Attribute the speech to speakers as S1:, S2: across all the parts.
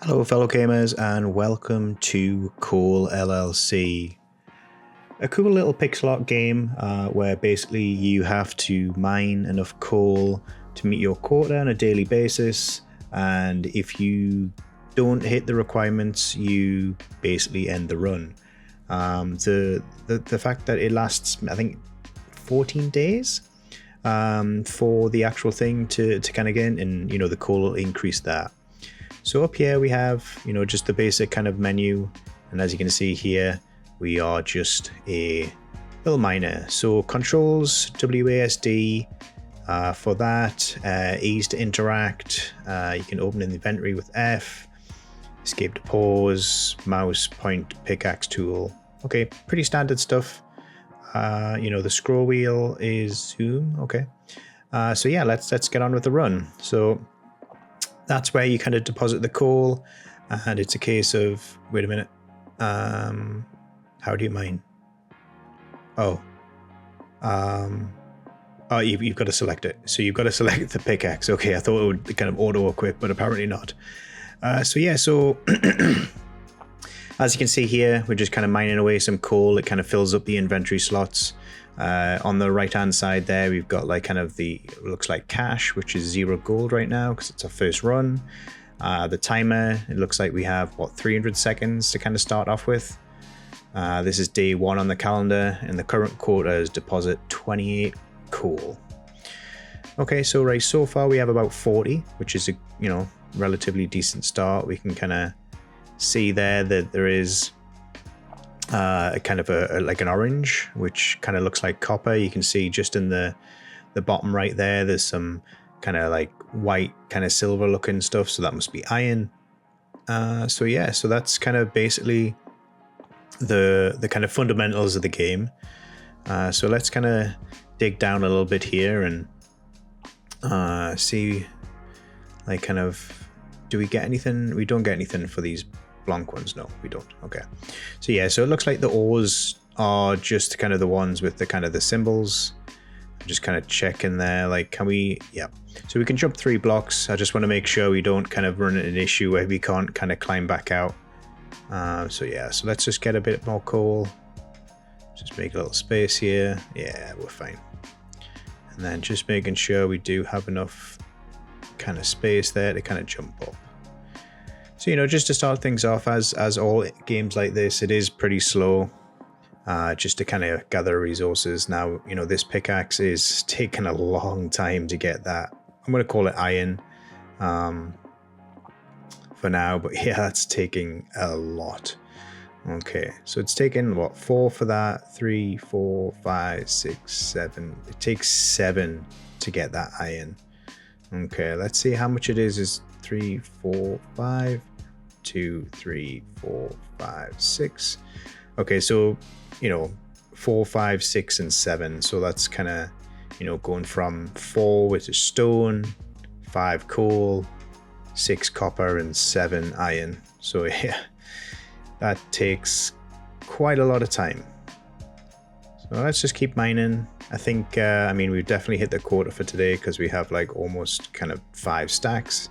S1: Hello fellow gamers and welcome to Coal LLC. A cool little pixel art game where basically you have to mine enough coal to meet your quota on a daily basis, and if you don't hit the requirements you basically end the run. The fact that it lasts, I think, 14 days for the actual thing to kind of get in, and the coal will increase that. So up here we have, just the basic kind of menu, and as you can see here, we are just a little miner. So controls, WASD for that, ease to interact, you can open in the inventory with F, escape to pause, mouse, point, pickaxe tool. Okay, pretty standard stuff. The scroll wheel is zoom, okay. So yeah, let's get on with the run. So that's where you kind of deposit the coal, and it's a case of, wait a minute, how do you mine? You've got to select it. So you've got to select the pickaxe. Okay, I thought it would kind of auto-equip, but apparently not. So as you can see here, we're just kind of mining away some coal. It kind of fills up the inventory slots. On the right hand side there, we've got like kind of looks like cash, which is 0 gold right now because it's our first run. The timer, it looks like we have 300 seconds to kind of start off with. This is day 1 on the calendar, and the current quota is deposit 28 coal. Okay, so far we have about 40, which is a relatively decent start. We can kind of see there that there is kind of like an orange, which kind of looks like copper. You can see just in the bottom right there's some kind of like white kind of silver looking stuff, so that must be iron. So that's kind of basically the kind of fundamentals of the game. So let's kind of dig down a little bit here and see, like, kind of, do we get anything? We don't get anything for these blank ones. No, we don't. Okay, so it looks like the ores are just kind of the ones with the kind of the symbols. I'm just kind of checking there, like, can we, yeah, so we can jump 3 blocks. I just want to make sure we don't kind of run into an issue where we can't kind of climb back out. So let's just get a bit more coal, just make a little space here. Yeah, we're fine. And then just making sure we do have enough kind of space there to kind of jump up. So, just to start things off, as all games like this, it is pretty slow, just to kind of gather resources. Now, this pickaxe is taking a long time to get that. I'm going to call it iron for now, but yeah, that's taking a lot. Okay, so it's taken, 4 for that, 3, 4, 5, 6, 7. It takes 7 to get that iron. Okay, let's see how much it is 3, 4, 5, 2, 3, 4, 5, 6. Okay, so 4, 5, 6, and 7. So that's kind of going from 4 with a stone, 5 coal, 6 copper, and 7 iron. So yeah, that takes quite a lot of time. So let's just keep mining. I think we've definitely hit the quota for today because we have like almost kind of 5 stacks.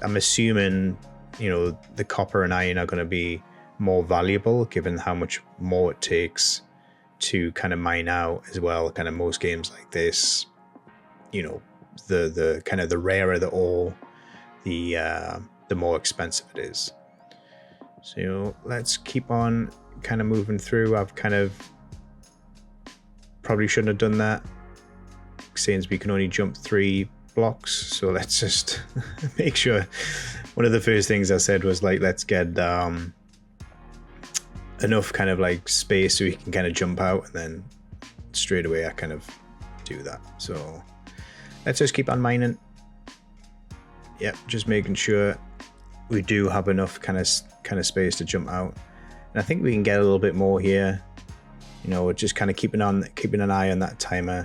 S1: I'm assuming the copper and iron are going to be more valuable given how much more it takes to kind of mine out as well. Kind of most games like this, the kind of the rarer the ore, the more expensive it is. So let's keep on kind of moving through. I've kind of probably shouldn't have done that since we can only jump 3 blocks. So let's just make sure. One of the first things I said was like, let's get enough kind of like space so we can kind of jump out, and then straight away I kind of do that. So let's just keep on mining. Yep, just making sure we do have enough kind of space to jump out, and I think we can get a little bit more here. We're just kind of keeping an eye on that timer.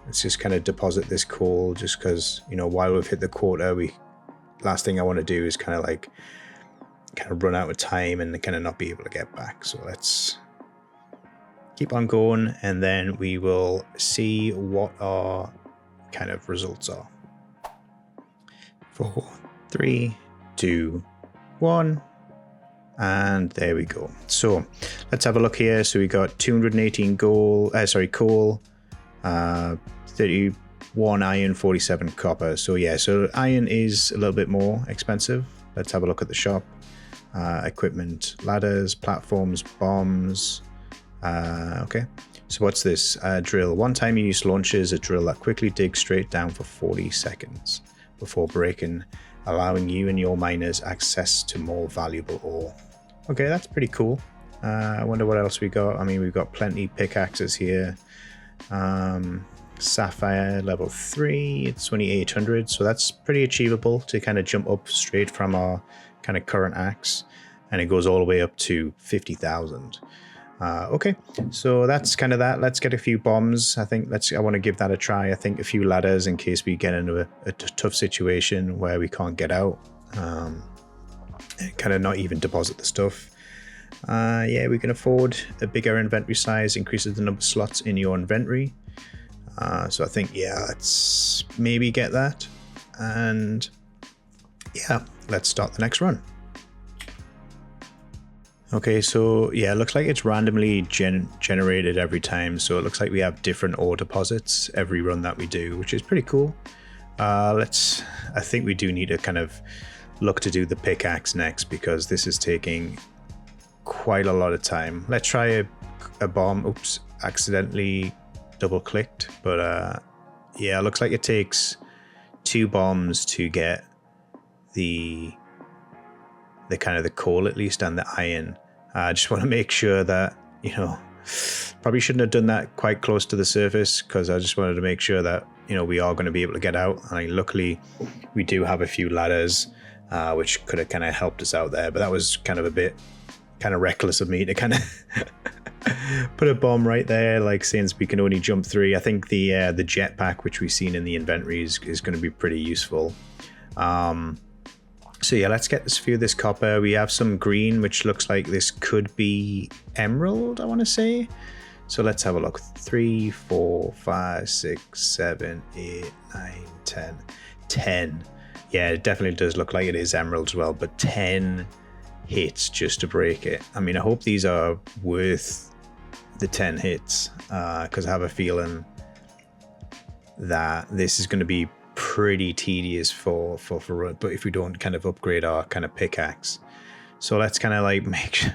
S1: Let's just kind of deposit this coal, just because while we've hit the quota, last thing I want to do is kind of run out of time and kind of not be able to get back. So let's keep on going, and then we will see what our kind of results are. 4, 3, 2, 1. And there we go. So let's have a look here. So we got 218 coal, 31 iron, 47 copper. So yeah, so iron is a little bit more expensive. Let's have a look at the shop. Equipment, ladders, platforms, bombs. Okay, so what's this? Drill. One-time use launches a drill that quickly digs straight down for 40 seconds before breaking, allowing you and your miners access to more valuable ore. Okay, that's pretty cool. I wonder what else we got. I mean, we've got plenty pickaxes here. Sapphire level 3, it's 2800, so that's pretty achievable to kind of jump up straight from our kind of current axe, and it goes all the way up to 50,000. Okay, so that's kind of that. Let's get a few bombs. I want to give that a try. I think a few ladders in case we get into a tough situation where we can't get out. Kind of not even deposit the stuff. Yeah, we can afford a bigger inventory size, increases the number of slots in your inventory. So I think, yeah, let's maybe get that. And yeah, let's start the next run. Okay, so yeah, it looks like it's randomly generated every time. So it looks like we have different ore deposits every run that we do, which is pretty cool. I think we do need to kind of look to do the pickaxe next because this is taking quite a lot of time. Let's try a bomb. Oops, accidentally double clicked, but yeah, it looks like it takes 2 bombs to get the kind of the coal at least and the iron. I just want to make sure that, you know, probably shouldn't have done that quite close to the surface because I just wanted to make sure that, you know, we are going to be able to get out. And luckily we do have a few ladders which could have kind of helped us out there, but that was kind of a bit kind of reckless of me to kind of put a bomb right there, like since we can only jump 3. I think the jetpack which we've seen in the inventory is going to be pretty useful. So yeah, let's get this few of this copper. We have some green, which looks like this could be emerald, I want to say. So let's have a look. 3, 4, 5, 6, 7, 8, 9, 10. 10. Yeah, it definitely does look like it is emerald as well, but 10 hits just to break it. I mean, I hope these are worth the 10 hits because I have a feeling that this is going to be pretty tedious for but if we don't kind of upgrade our kind of pickaxe. So let's kind of like make sure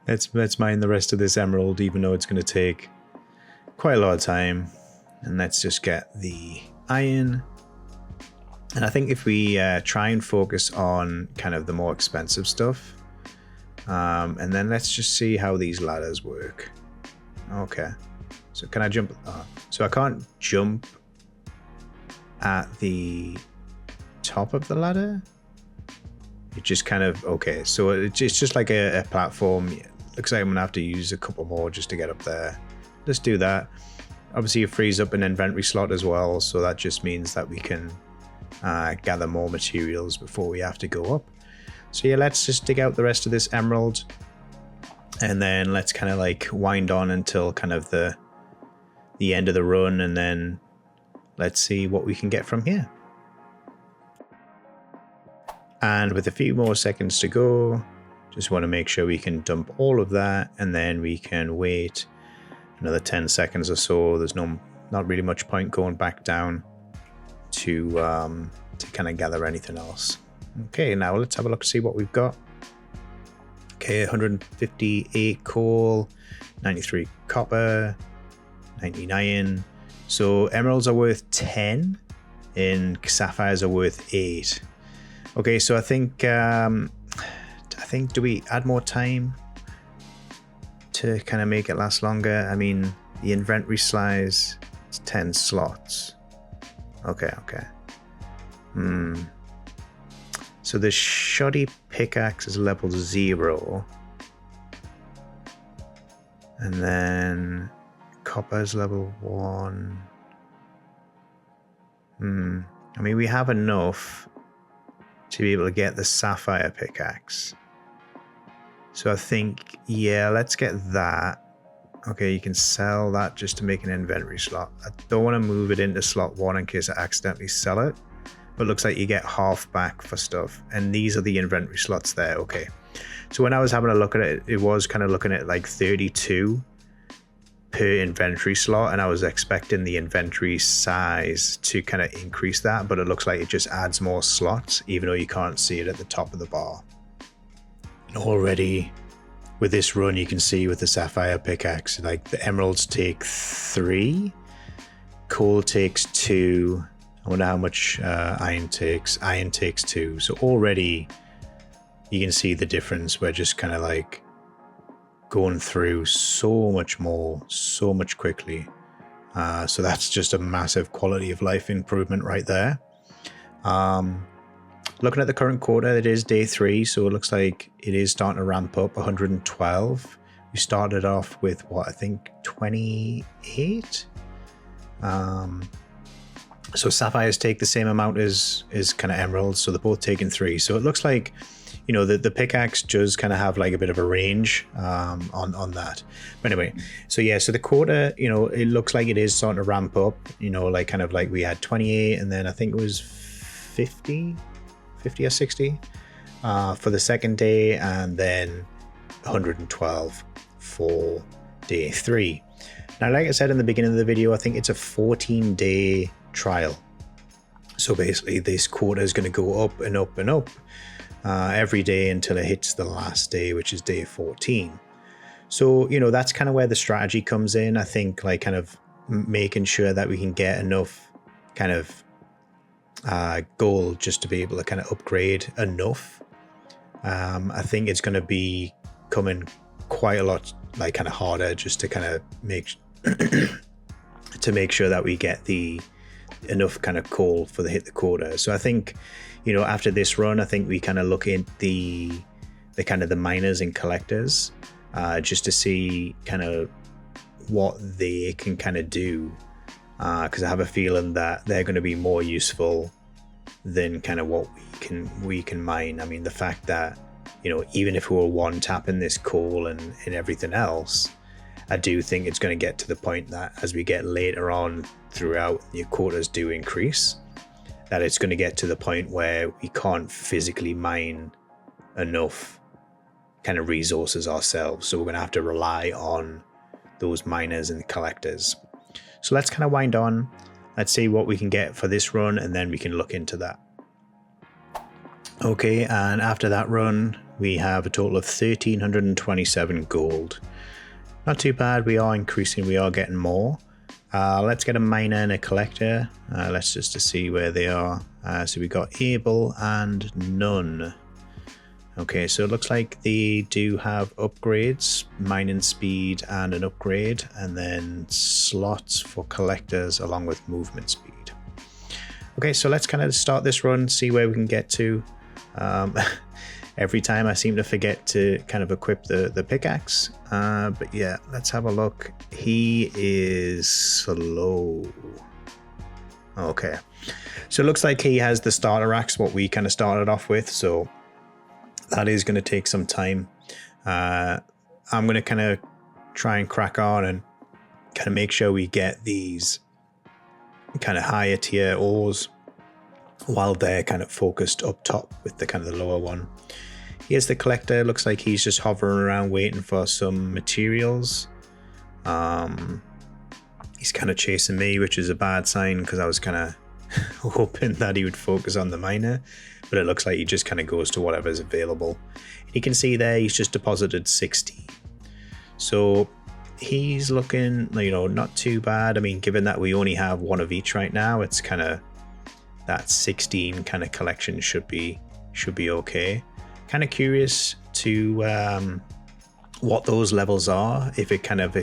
S1: let's mine the rest of this emerald, even though it's going to take quite a lot of time. And let's just get the iron. And I think if we try and focus on kind of the more expensive stuff, and then let's just see how these ladders work. Okay, so can I jump? So I can't jump at the top of the ladder. It just kind of, okay, so it's just like a platform. Looks like I'm gonna have to use a couple more just to get up there. Let's do that. Obviously it frees up an inventory slot as well, so that just means that we can gather more materials before we have to go up. So yeah, let's just dig out the rest of this emerald, and then let's kind of like wind on until kind of the end of the run, and then let's see what we can get from here. And with a few more seconds to go, just want to make sure we can dump all of that, and then we can wait another 10 seconds or so. There's not really much point going back down to kind of gather anything else. Okay, now let's have a look, see what we've got. Okay, 158 coal, 93 copper, 99. So emeralds are worth 10 and sapphires are worth 8. Okay, so I think do we add more time to kind of make it last longer? I mean, the inventory size is 10 slots. Okay. So the shoddy pickaxe is level 0. And then copper is level 1. I mean, we have enough to be able to get the sapphire pickaxe. So I think, yeah, let's get that. Okay, you can sell that just to make an inventory slot. I don't want to move it into slot 1 in case I accidentally sell it. but looks like you get half back for stuff. And these are the inventory slots there. Okay, so when I was having a look at it, it was kind of looking at like 32 per inventory slot, and I was expecting the inventory size to kind of increase that, but it looks like it just adds more slots, even though you can't see it at the top of the bar. And already with this run, you can see with the sapphire pickaxe, like the emeralds take 3, coal takes 2. I wonder how much iron takes. Iron takes 2. So already you can see the difference. We're just kind of like going through so much more, so much quickly. So that's just a massive quality of life improvement right there. Looking at the current quota, it is day 3, so it looks like it is starting to ramp up. 112. We started off with what, I think 28. So sapphires take the same amount as kind of emeralds, so they're both taking 3. So it looks like, you know, the pickaxe does kind of have like a bit of a range on that. But anyway, so yeah, so the quota, you know, it looks like it is starting to ramp up, you know, like kind of like we had 28, and then I think it was 50 or 60 for the second day, and then 112 for day 3. Now, like I said in the beginning of the video, I think it's a 14-day trial. So basically this quota is going to go up and up and up every day until it hits the last day, which is day 14. So, you know, that's kind of where the strategy comes in. I think like kind of making sure that we can get enough kind of gold just to be able to kind of upgrade enough. I think it's going to be coming quite a lot like kind of harder just to kind of make to make sure that we get the enough kind of coal for the hit the quota. So I think, you know, after this run, I think we kind of look at the kind of the miners and collectors just to see kind of what they can kind of do, because I have a feeling that they're going to be more useful than kind of what we can mine. I mean, the fact that, you know, even if we were one tapping this coal and everything else, I do think it's going to get to the point that as we get later on throughout, your quotas do increase, that it's going to get to the point where we can't physically mine enough kind of resources ourselves. So we're going to have to rely on those miners and collectors. So let's kind of wind on. Let's see what we can get for this run, and then we can look into that. Okay, and after that run, we have a total of 1,327 gold. Not too bad, we are increasing, we are getting more. Let's get a miner and a collector. Let's just to see where they are. So we got able and none. Okay, so it looks like they do have upgrades, mining speed and an upgrade, and then slots for collectors along with movement speed. Okay, so let's kind of start this run, see where we can get to. Every time I seem to forget to kind of equip the pickaxe, but yeah, let's have a look. He is slow. Okay, so it looks like he has the starter axe, what we kind of started off with, so that is going to take some time. I'm going to kind of try and crack on and kind of make sure we get these kind of higher tier ores while they're kind of focused up top with the kind of the lower one. Here's the collector. Looks like he's just hovering around waiting for some materials. He's kind of chasing me, which is a bad sign because I was kind of hoping that he would focus on the miner, but it looks like he just kind of goes to whatever's available. You can see there he's just deposited 60. So he's looking, you know, not too bad. I mean, given that we only have one of each right now, it's kind of that 16 kind of collection should be okay. Kind of curious to what those levels are. If it's kind of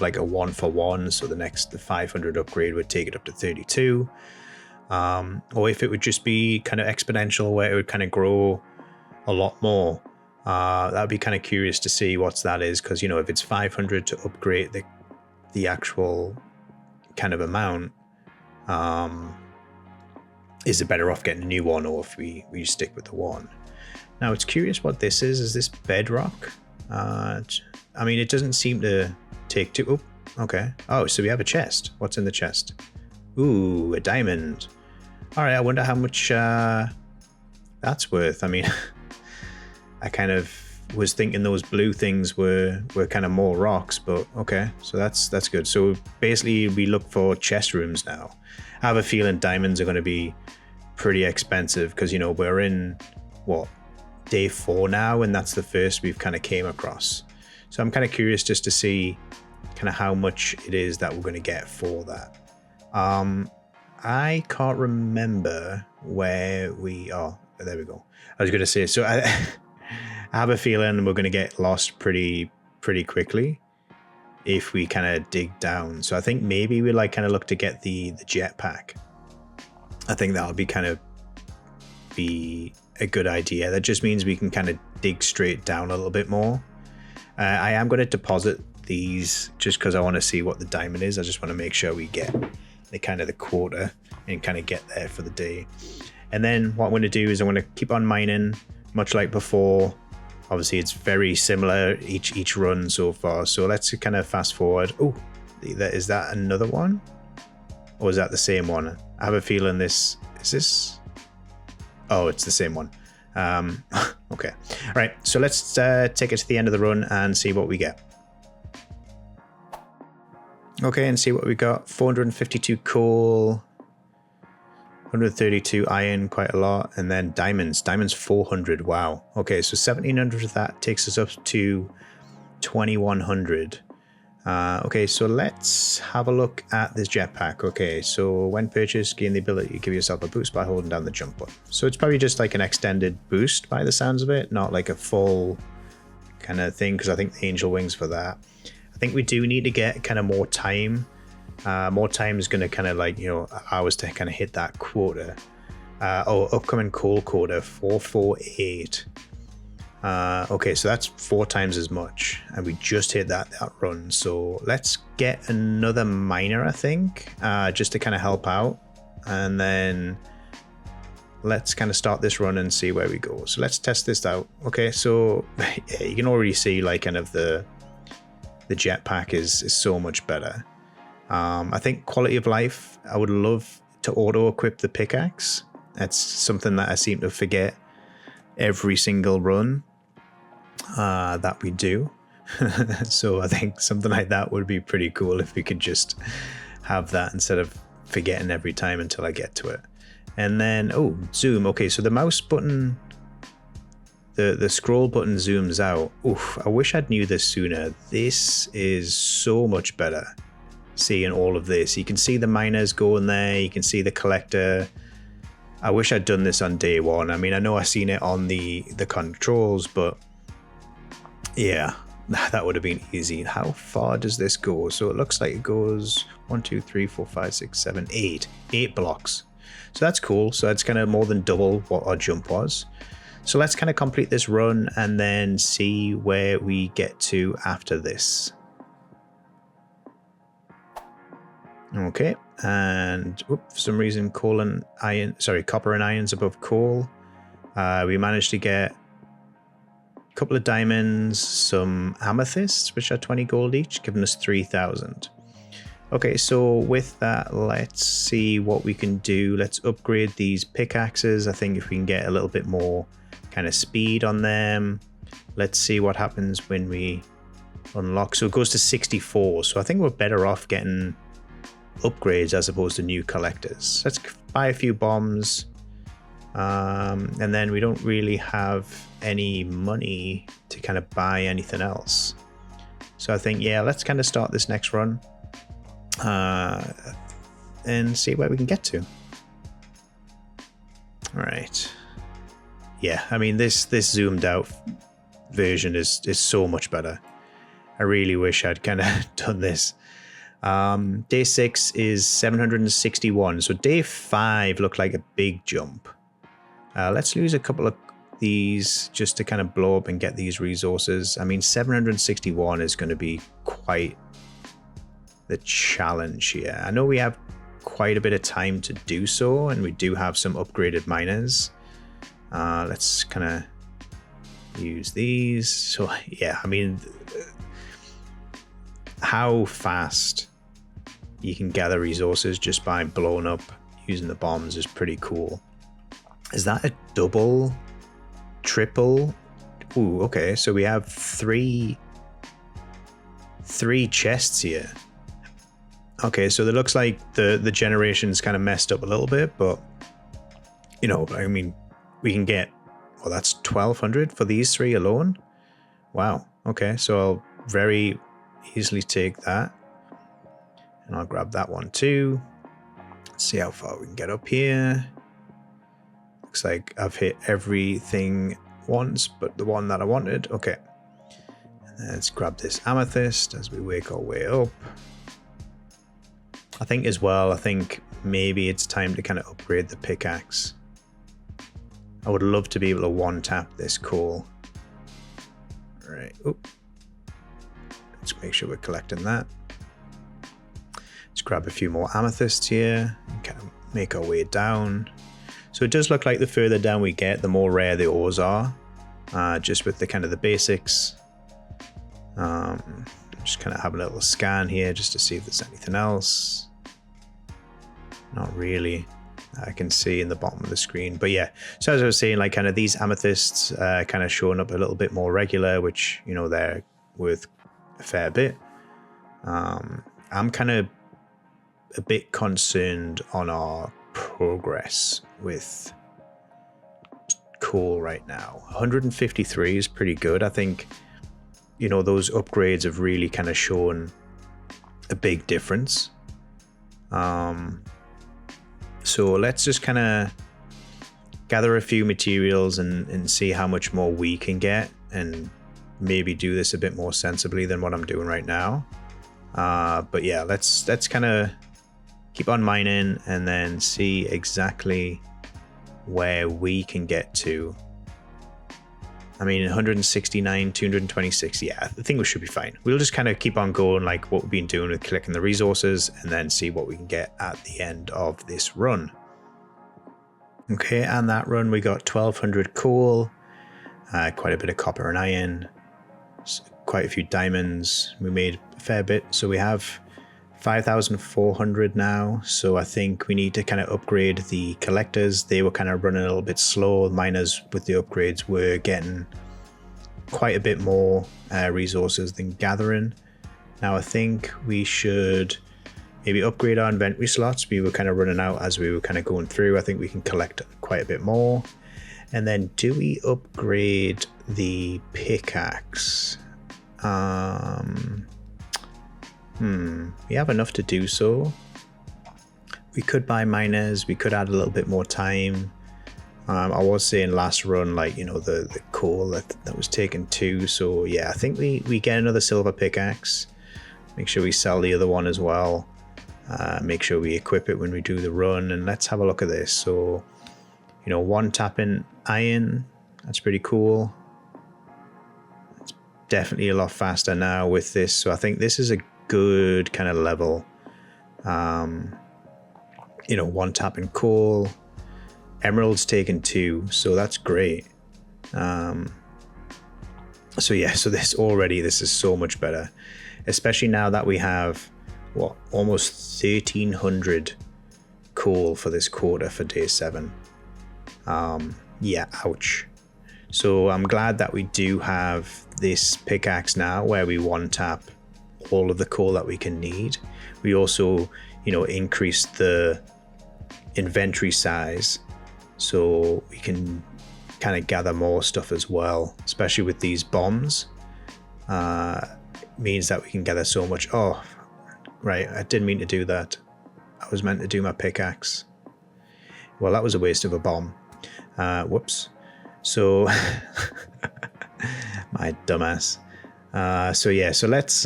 S1: like a 1-for-1, so the 500 upgrade would take it up to 32, or if it would just be kind of exponential where it would kind of grow a lot more. That would be kind of curious to see what that is, because, you know, if it's 500 to upgrade the actual kind of amount, is it better off getting a new one, or if we stick with the one? Now it's curious what this is. Is this bedrock? I mean, it doesn't seem to take two. Oh, okay. Oh, so we have a chest. What's in the chest? Ooh, a diamond. All right, I wonder how much that's worth. I mean, I kind of was thinking those blue things were kind of more rocks, but okay, so that's good. So basically we look for chest rooms now. I have a feeling diamonds are going to be pretty expensive because, you know, we're in what, day 4 now, and that's the first we've kind of came across. So I'm kind of curious just to see kind of how much it is that we're going to get for that. I can't remember where we are. Oh, there we go. I was going to say, so I have a feeling we're going to get lost pretty quickly if we kind of dig down. So I think maybe we like kind of look to get the jetpack. I think that'll be kind of be a good idea. That just means we can kind of dig straight down a little bit more. I am going to deposit these just because I want to see what the diamond is. I just want to make sure we get the quota and kind of get there for the day. And then what I'm going to do is I'm going to keep on mining much like before. Obviously it's very similar each run so far. So let's kind of fast forward. Oh, is that another one? Or is that the same one? I have a feeling this is this. Oh, it's the same one. Okay. All right. So let's take it to the end of the run and see what we get. Okay, and see what we got. 452 coal, 132 iron, quite a lot, and then diamonds. Diamonds 400. Wow. Okay, so 1700 of that takes us up to 2100. Okay, so let's have a look at this jetpack. Okay, so when purchased, gain the ability to give yourself a boost by holding down the jump button. So it's probably just like an extended boost by the sounds of it, not like a full kind of thing, because I think the angel wings for that. I think we do need to get kind of more time. More time is going to kind of like, you know, allow us to kind of hit that quota. Upcoming coal quota, 448. Okay, so that's 4 times as much, and we just hit that run. So let's get another miner, I think, just to kind of help out, and then let's kind of start this run and see where we go. So let's test this out. Okay, so yeah, you can already see like kind of the jetpack is so much better. I think quality of life, I would love to auto equip the pickaxe. That's something that I seem to forget every single run that we do. So I think something like that would be pretty cool if we could just have that instead of forgetting every time until I get to it. And then, oh, zoom. Okay, so the mouse button, the scroll button zooms out. Oof, I wish I'd knew this sooner. This is so much better, seeing all of this. You can see the miners going there, you can see the collector. I wish I'd done this on day 1. I mean, I know I've seen it on the controls, but yeah, that would have been easy. How far does this go? So it looks like it goes 1, 2, 3, 4, 5, 6, 7, 8. 8 blocks. So that's cool. So that's kind of more than double what our jump was. So let's kind of complete this run and then see where we get to after this. Okay, and for some reason copper and iron's above coal. We managed to get a couple of diamonds, some amethysts, which are 20 gold each, giving us 3,000. Okay, so with that, let's see what we can do. Let's upgrade these pickaxes. I think if we can get a little bit more kind of speed on them. Let's see what happens when we unlock. So it goes to 64. So I think we're better off getting upgrades as opposed to new collectors. Let's buy a few bombs, and then we don't really have any money to kind of buy anything else. So I think, yeah, let's kind of start this next run and see where we can get to. All right. Yeah, I mean, this zoomed out version is so much better. I really wish I'd kind of done this. Day 6 is 761. So day 5 looked like a big jump. Let's lose a couple of these just to kind of blow up and get these resources. I mean, 761 is going to be quite the challenge here. I know we have quite a bit of time to do so, and we do have some upgraded miners. Let's kind of use these. So yeah, I mean, how fast you can gather resources just by blowing up using the bombs is pretty cool. Is that a double, triple? Ooh, okay, so we have three chests here. Okay, so it looks like the generation's kind of messed up a little bit, but you know, I mean, we can get, well, that's 1,200 for these 3 alone. Wow. Okay, so I'll very easily take that, and I'll grab that one too. Let's see how far we can get up here. Looks like I've hit everything once, but the one that I wanted. Okay, and let's grab this amethyst as we work our way up. I think as well, I think maybe it's time to kind of upgrade the pickaxe. I would love to be able to one-tap this coal. All right, let's make sure we're collecting that. Let's grab a few more amethysts here and kind of make our way down. So it does look like the further down we get, the more rare the ores are, just with the kind of the basics. Just kind of have a little scan here just to see if there's anything else. Not really. I can see in the bottom of the screen, but yeah, so as I was saying, like kind of these amethysts kind of showing up a little bit more regular, which, you know, they're worth a fair bit. I'm kind of a bit concerned on our progress with coal right now. 153 is pretty good. I think, you know, those upgrades have really kind of shown a big difference. So let's just kind of gather a few materials and see how much more we can get, and maybe do this a bit more sensibly than what I'm doing right now. But yeah, let's kind of keep on mining and then see exactly where we can get to. I mean, 169, 226, yeah, I think we should be fine. We'll just kind of keep on going like what we've been doing with collecting the resources, and then see what we can get at the end of this run. Okay, and that run we got 1,200 coal, quite a bit of copper and iron, quite a few diamonds. We made a fair bit, so we have 5,400 now. So I think we need to kind of upgrade the collectors. They were kind of running a little bit slow. Miners with the upgrades were getting quite a bit more resources than gathering. Now I think we should maybe upgrade our inventory slots. We were kind of running out as we were kind of going through. I think we can collect quite a bit more. And then do we upgrade the pickaxe? We have enough to do so. We could buy miners, we could add a little bit more time. I was saying last run, like, you know, the coal that was taken too. So yeah, I think we get another silver pickaxe. Make sure we sell the other one as well. Make sure we equip it when we do the run, and let's have a look at this. So, you know, one tapping iron, that's pretty cool. It's definitely a lot faster now with this. So I think this is a good kind of level. You know, one tapping coal, emeralds taken 2, so that's great. So yeah, so this is so much better, especially now that we have what, almost 1,300 coal for this quota for day 7. Yeah, ouch. So I'm glad that we do have this pickaxe now where we one tap all of the coal that we can need. We also, you know, increased the inventory size so we can kind of gather more stuff as well, especially with these bombs. Means that we can gather so much. Oh, right, I didn't mean to do that. I was meant to do my pickaxe. Well, that was a waste of a bomb. Whoops. So my dumbass. So yeah, so let's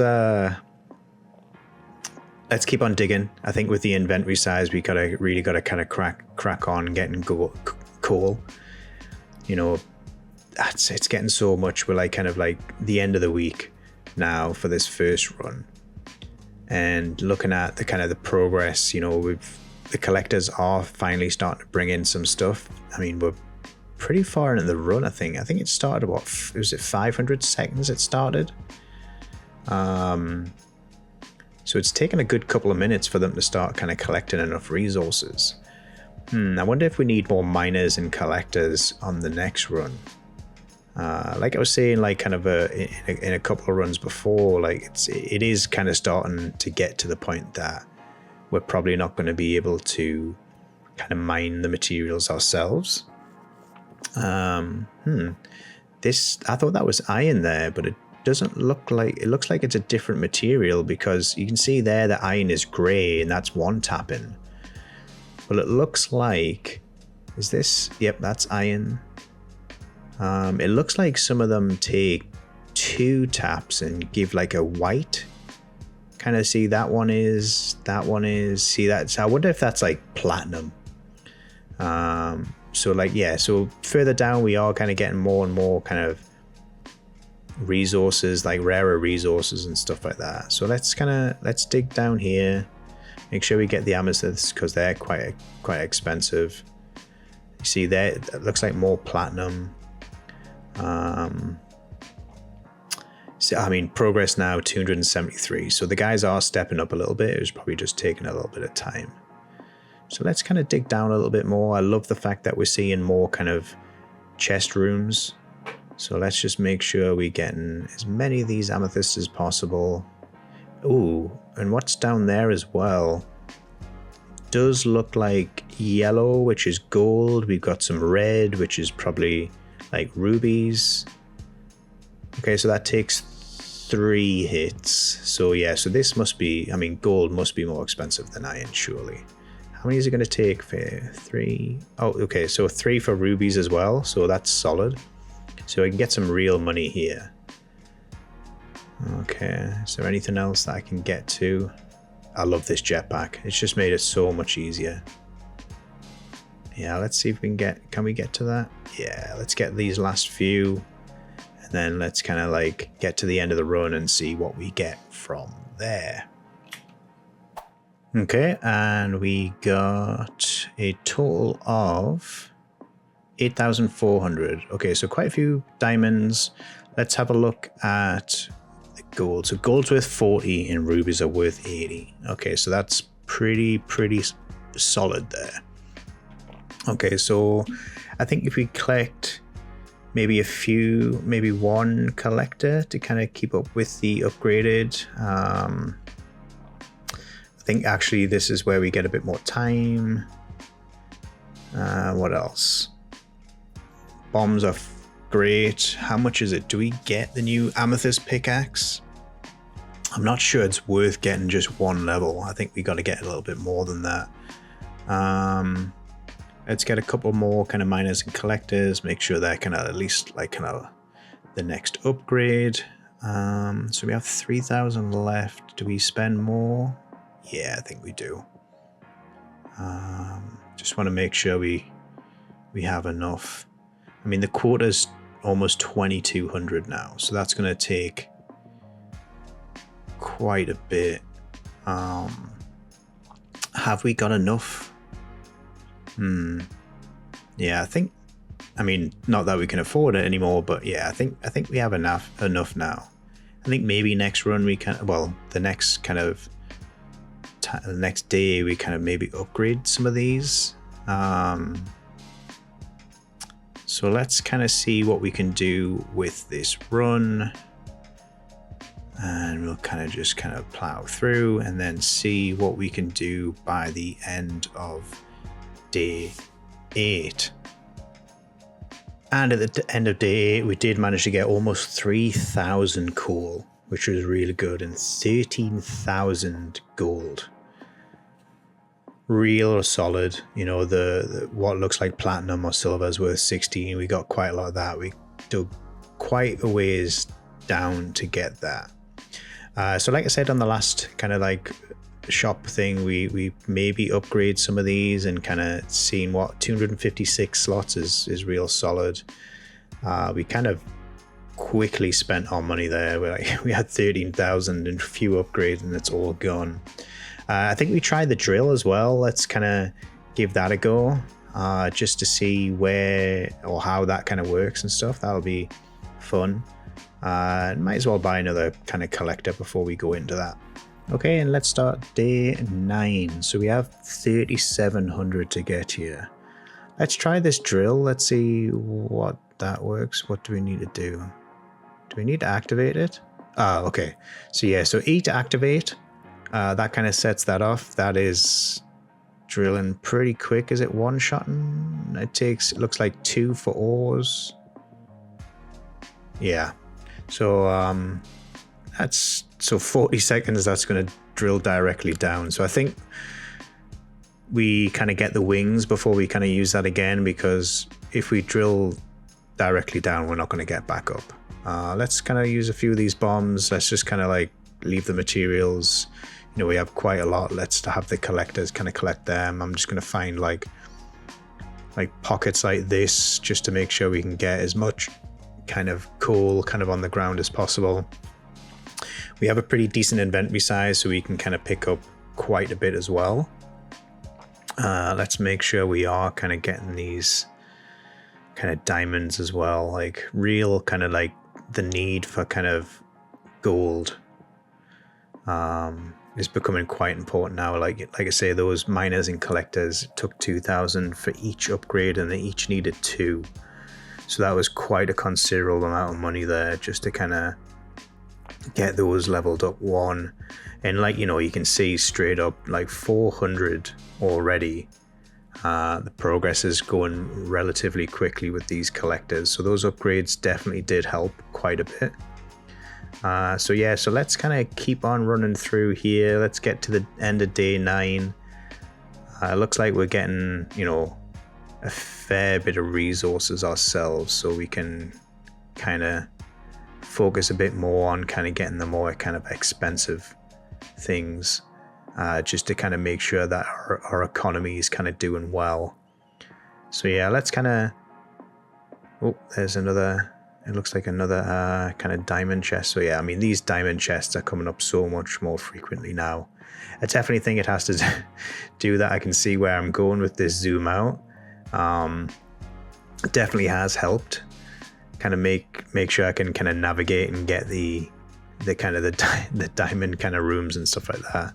S1: keep on digging. I think with the inventory size, we really gotta kind of crack on getting coal. You know, it's getting so much. We're like kind of like the end of the week now for this first run, and looking at the kind of the progress. You know, the collectors are finally starting to bring in some stuff. I mean, we're pretty far into the run. I think it started, what was it, 500 seconds it started. So it's taken a good couple of minutes for them to start kind of collecting enough resources. I wonder if we need more miners and collectors on the next run. Like I was saying, like kind of in a couple of runs before, like it is kind of starting to get to the point that we're probably not going to be able to kind of mine the materials ourselves. This, I thought that was iron there, but it doesn't look like, it looks like it's a different material, because you can see there the iron is gray and that's one tapping. Well, it looks like, is this, yep, that's iron. It looks like some of them take 2 taps and give like a white. Kind of see that one is, see that. So I wonder if that's like platinum. So like, yeah, so further down we are kind of getting more and more kind of resources, like rarer resources and stuff like that. So let's dig down here, make sure we get the amethysts, because they're quite expensive. You see there, it looks like more platinum. So I mean, progress now 273, so the guys are stepping up a little bit. It was probably just taking a little bit of time. So let's kind of dig down a little bit more. I love the fact that we're seeing more kind of chest rooms. So let's just make sure we're getting as many of these amethysts as possible. Ooh, and what's down there as well does look like yellow, which is gold. We've got some red, which is probably like rubies. Okay, so that takes 3 hits. So yeah, so this must be, I mean, gold must be more expensive than iron, surely. How many is it going to take for 3? Oh, okay, so 3 for rubies as well, so that's solid. So I can get some real money here. Okay, is there anything else that I can get to? I love this jetpack. It's just made it so much easier. Yeah, let's see if we can we get to that? Yeah, let's get these last few. And then let's kind of like get to the end of the run and see what we get from there. Okay, and we got a total of 8,400. Okay, so quite a few diamonds. Let's have a look at the gold. So gold's worth 40 and rubies are worth 80. Okay, so that's pretty solid there. Okay, so I think if we collect maybe maybe one collector to kind of keep up with the upgraded, I think actually this is where we get a bit more time. What else? Bombs are great. How much is it? Do we get the new amethyst pickaxe? I'm not sure it's worth getting just 1 level. I think we got to get a little bit more than that. Let's get a couple more kind of miners and collectors. Make sure they're kind of at least like kind of the next upgrade. So we have 3,000 left. Do we spend more? Yeah, I think we do. Just want to make sure we have enough. I mean, the quota's almost 2,200 now, so that's going to take quite a bit. Have we got enough? Yeah, I think. I mean, not that we can afford it anymore, but yeah, I think we have enough now. I think maybe next run we can. Well, the next kind of. The next day we kind of maybe upgrade some of these. So let's kind of see what we can do with this run, and we'll kind of plow through and then see what we can do by the end of day 8. And at the end of day 8 we did manage to get almost 3,000 coal, which was really good, and 13,000 gold. Real solid. You know, the what looks like platinum or silver is worth 16. We got quite a lot of that. We dug quite a ways down to get that. So like I said on the last kind of like shop thing, we maybe upgrade some of these and kind of seeing what 256 slots is real solid. We kind of quickly spent our money there. We had 13,000 and a few upgrades and it's all gone. I think we tried the drill as well. Let's kind of give that a go, just to see where or how that kind of works and stuff. That'll be fun. Might as well buy another kind of collector before we go into that. Okay, and let's start day 9. So we have 3,700 to get here. Let's try this drill. Let's see what that works. What do we need to do? Do we need to activate it? Okay. So yeah, so E to activate. That kind of sets that off. That is drilling pretty quick. Is it one-shotting? It looks like 2 for ores. Yeah. So that's 40 seconds. That's going to drill directly down. So I think we kind of get the wings before we kind of use that again, because if we drill directly down, we're not going to get back up. Let's kind of use a few of these bombs. Let's just kind of like leave the materials. You know, we have quite a lot. Let's have the collectors kind of collect them. I'm just going to find like pockets like this just to make sure we can get as much kind of coal kind of on the ground as possible. We have a pretty decent inventory size, so we can kind of pick up quite a bit as well. Let's make sure we are kind of getting these kind of diamonds as well, like real kind of like the need for kind of gold is becoming quite important now. Like I say, those miners and collectors took 2,000 for each upgrade, and they each needed 2. So that was quite a considerable amount of money there just to kind of get those leveled up 1. And like, you know, you can see straight up like 400 already. The progress is going relatively quickly with these collectors. So those upgrades definitely did help quite a bit. So yeah, so let's kind of keep on running through here. Let's get to the end of day 9. It looks like we're getting, you know, a fair bit of resources ourselves, so we can kind of focus a bit more on kind of getting the more kind of expensive things, just to kind of make sure that our economy is kind of doing well. So yeah, let's kind of, oh, there's another, it looks like another kind of diamond chest. So yeah, I mean, these diamond chests are coming up so much more frequently now. I definitely think it has to do that. I can see where I'm going with this zoom out. It definitely has helped kind of make sure I can kind of navigate and get the kind of the diamond kind of rooms and stuff like that.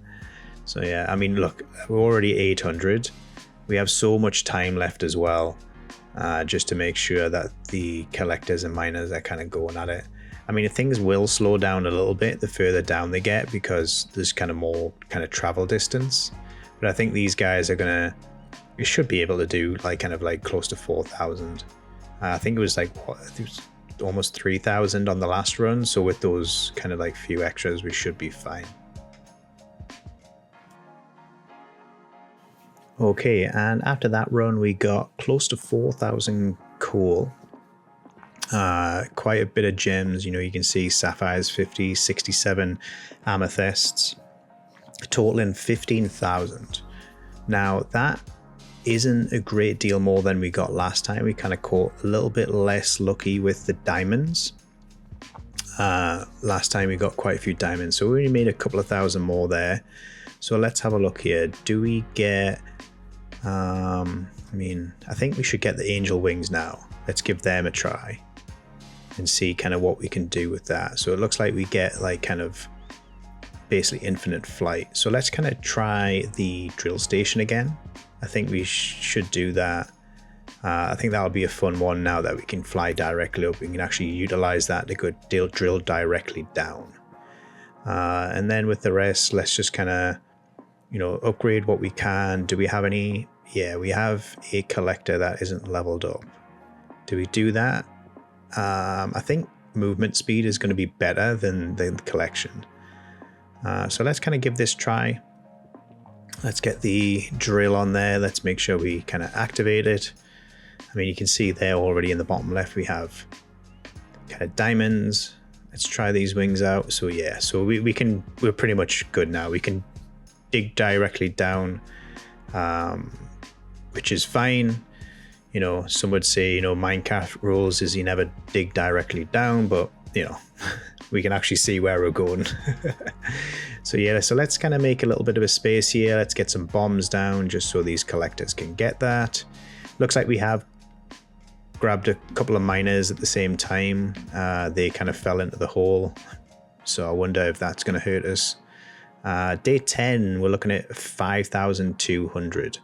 S1: So yeah, I mean, look, we're already 800. We have so much time left as well, just to make sure that the collectors and miners are kind of going at it. I mean, things will slow down a little bit the further down they get, because there's kind of more kind of travel distance. But I think these guys are gonna, we should be able to do like kind of like close to 4,000. I think it was like, what, it was almost 3,000 on the last run. So with those kind of like few extras, we should be fine. Okay, and after that run, we got close to 4,000 coal. Quite a bit of gems. You know, you can see sapphires 50, 67 amethysts, totaling 15,000. Now that isn't a great deal more than we got last time. We kind of caught a little bit less lucky with the diamonds. Last time we got quite a few diamonds, so we only made a couple of thousand more there. So let's have a look here. Do we get, I mean, I think we should get the angel wings now. Let's give them a try and see kind of what we can do with that. So it looks like we get like kind of basically infinite flight. So let's kind of try the drill station again. I think we should do that. I think that'll be a fun one now that we can fly directly up. We can actually utilize that to go drill directly down. And then with the rest, let's just kind of, you know, upgrade what we can. Do we have any? Yeah, we have a collector that isn't leveled up. Do we do that? I think movement speed is going to be better than the collection. So let's kind of give this a try. Let's get the drill on there. Let's make sure we kind of activate it. I mean, you can see there already in the bottom left, we have kind of diamonds. Let's try these wings out. So yeah, so we're pretty much good now. We can dig directly down, which is fine. You know, some would say, you know, Minecraft rules is you never dig directly down, but you know, we can actually see where we're going. So yeah, so let's kind of make a little bit of a space here. Let's get some bombs down just so these collectors can get that. Looks like we have grabbed a couple of miners at the same time. They kind of fell into the hole. So I wonder if that's going to hurt us. Day 10, we're looking at 5,200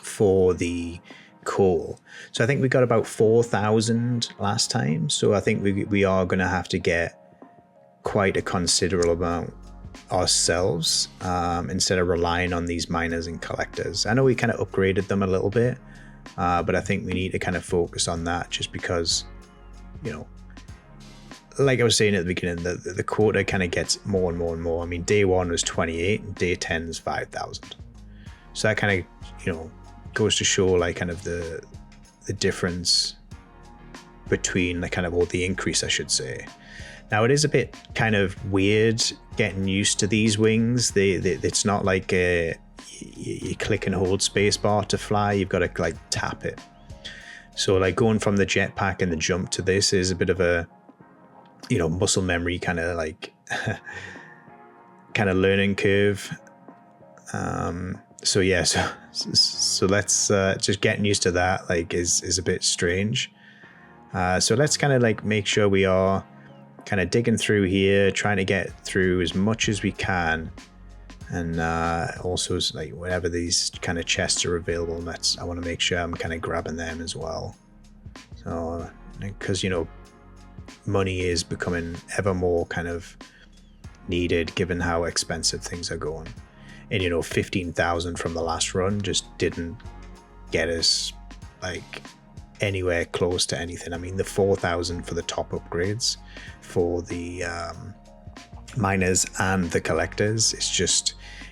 S1: for the coal. So I think we got about 4,000 last time. So I think we are going to have to get quite a considerable amount ourselves instead of relying on these miners and collectors. I know we kind of upgraded them a little bit, but I think we need to kind of focus on that just because, you know, like I was saying at the beginning, the quota kind of gets more and more and more. I mean, day 1 was 28 and day 10 is 5,000. So that kind of, you know, goes to show like kind of the difference between the kind of, or the increase I should say. Now it is a bit kind of weird getting used to these wings. It's not like you click and hold spacebar to fly. You've got to like tap it. So like going from the jetpack and the jump to this is a bit of a, you know, muscle memory kind of like kind of learning curve. So yeah, so let's just getting used to that like is a bit strange. So let's kind of like make sure we are kind of digging through here, trying to get through as much as we can, and also like whenever these kind of chests are available, I want to make sure I'm kind of grabbing them as well. So because, you know, money is becoming ever more kind of needed given how expensive things are going, and you know, 15,000 from the last run just didn't get us like anywhere close to anything. I mean, the 4,000 for the top upgrades for the miners and the collectors,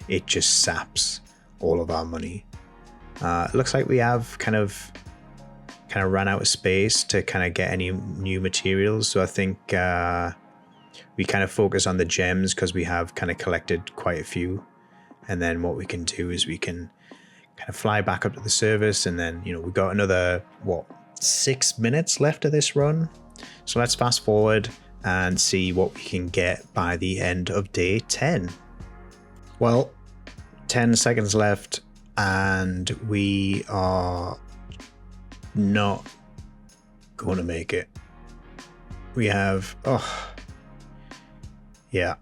S1: it just saps all of our money. It looks like we have kind of ran out of space to kind of get any new materials, so I think we kind of focus on the gems because we have kind of collected quite a few, and then what we can do is we can kind of fly back up to the service, and then, you know, we've got another 6 minutes left of this run. So let's fast forward and see what we can get by the end of day 10. Well, 10 seconds left and we are not going to make it. We have, yeah,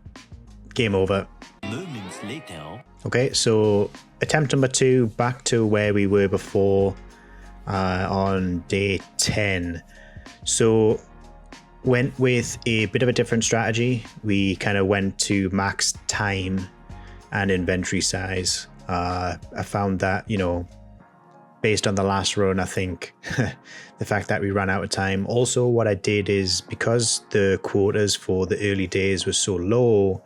S1: game over.
S2: Moments later.
S1: Okay, so attempt number 2, back to where we were before on day 10. So went with a bit of a different strategy. We kind of went to max time and inventory size. I found that, you know, based on the last run, I think the fact that we ran out of time. Also, what I did is, because the quotas for the early days were so low,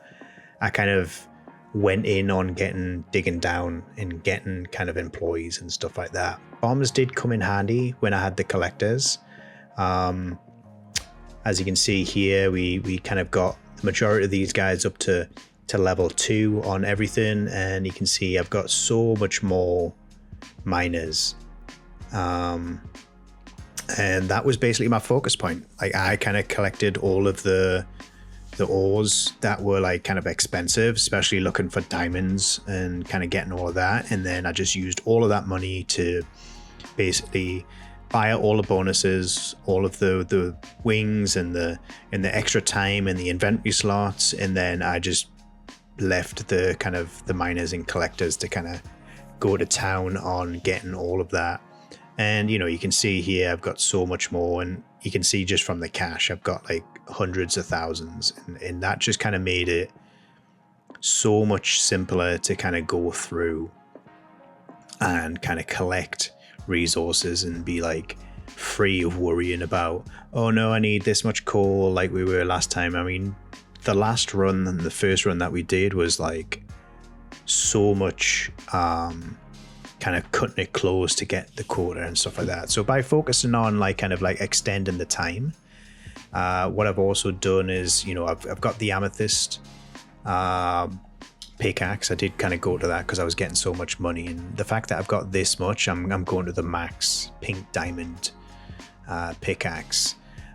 S1: I kind of went in on digging down and getting kind of employees and stuff like that. Bombs did come in handy when I had the collectors. As you can see here, we kind of got the majority of these guys up to level 2 on everything, and you can see I've got so much more miners, and that was basically my focus point. Like, I kind of collected all of the ores that were like kind of expensive, especially looking for diamonds and kind of getting all of that, and then I just used all of that money to basically buy out all the bonuses, all of the wings and the extra time and the inventory slots, and then I just left the kind of the miners and collectors to kind of go to town on getting all of that. And you know, you can see here I've got so much more, and you can see just from the cash I've got like hundreds of thousands, and that just kind of made it so much simpler to kind of go through and kind of collect resources and be like free of worrying about, oh no, I need this much coal like we were last time. I mean, the last run and the first run that we did was like so much kind of cutting it close to get the quota and stuff like that. So by focusing on like kind of like extending the time, what I've also done is, you know, I've got the amethyst pickaxe. I did kind of go to that because I was getting so much money, and the fact that I've got this much, I'm going to the max pink diamond pickaxe.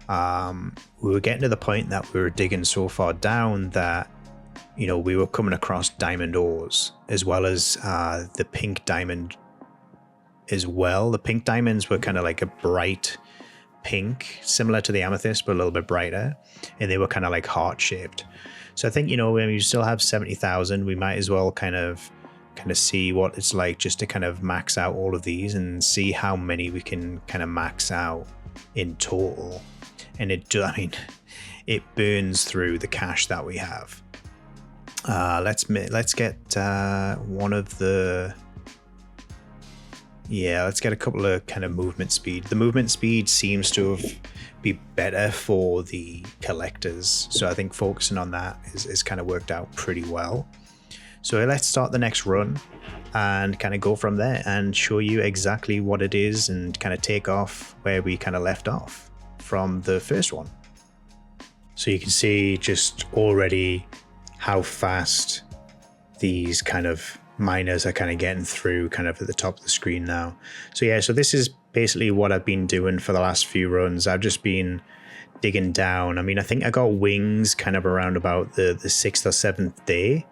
S1: We were getting to the point that we were digging so far down that, you know, we were coming across diamond ores as well as the pink diamond as well. The pink diamonds were kind of like a bright pink, similar to the amethyst, but a little bit brighter. And they were kind of like heart shaped. So I think, you know, when we still have 70,000, we might as well kind of see what it's like just to kind of max out all of these and see how many we can kind of max out in total. And I mean, it burns through the cash that we have. Let's get one of the, let's get a couple of kind of movement speed. The movement speed seems to be better for the collectors, so I think focusing on that is kind of worked out pretty well. So let's start the next run and kind of go from there and show you exactly what it is and kind of take off where we kind of left off from the first one. So you can see just already how fast these kind of miners are kind of getting through kind of at the top of the screen now. So yeah, so this is basically what I've been doing for the last few runs. I've just been digging down. I mean, I think I got wings kind of around about the 6th or 7th day.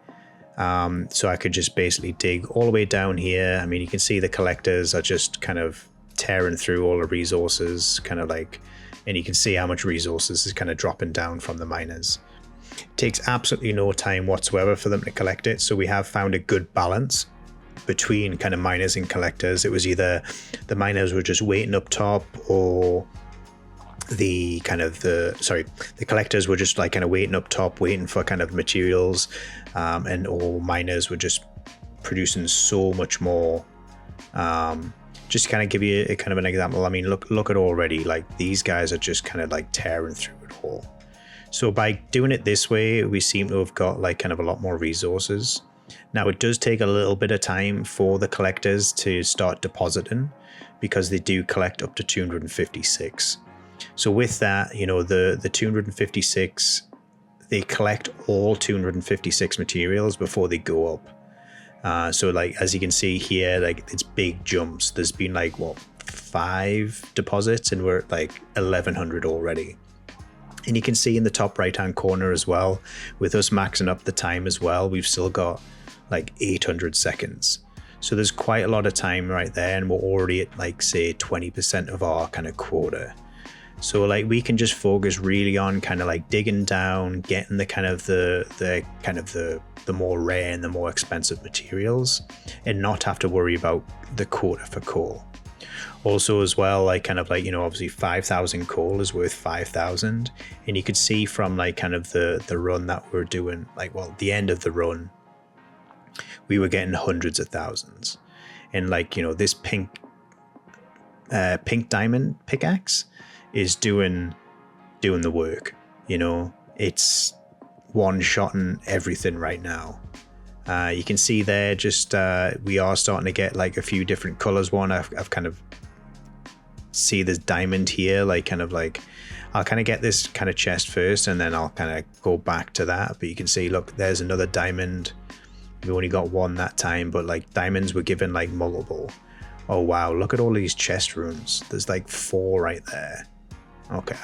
S1: So I could just basically dig all the way down here. I mean, you can see the collectors are just kind of tearing through all the resources, kind of like, and you can see how much resources is kind of dropping down from the miners. It takes absolutely no time whatsoever for them to collect it. So we have found a good balance between kind of miners and collectors. It was either the miners were just waiting up top, or the collectors were just like kind of waiting up top, waiting for kind of materials, and all miners were just producing so much more. Just to kind of give you a kind of an example, I mean, look at already, like these guys are just kind of like tearing through it all. So by doing it this way, we seem to have got like kind of a lot more resources. Now it does take a little bit of time for the collectors to start depositing, because they do collect up to 256. So with that, you know, the 256, they collect all 256 materials before they go up. So like, as you can see here, like it's big jumps. There's been like, what, 5 deposits, and we're at like 1100 already. And you can see in the top right hand corner as well, with us maxing up the time as well, we've still got like 800 seconds. So there's quite a lot of time right there, and we're already at like, say, 20% of our kind of quota. So like we can just focus really on kind of like digging down, getting the kind of the more rare and the more expensive materials, and not have to worry about the quota for coal. Also as well, like kind of like, you know, obviously 5,000 coal is worth 5,000, and you could see from like kind of the run that we're doing, like, well, the end of the run, we were getting hundreds of thousands. And like, you know, this pink diamond pickaxe is doing the work. You know, it's one-shotting everything right now. You can see there, just we are starting to get like a few different colors. One, I've kind of see this diamond here, like kind of like, I'll kind of get this kind of chest first, and then I'll kind of go back to that. But you can see, look, there's another diamond. We only got one that time, but like diamonds were given like multiple. Oh wow, look at all these chest runes. There's like 4 right there. Okay.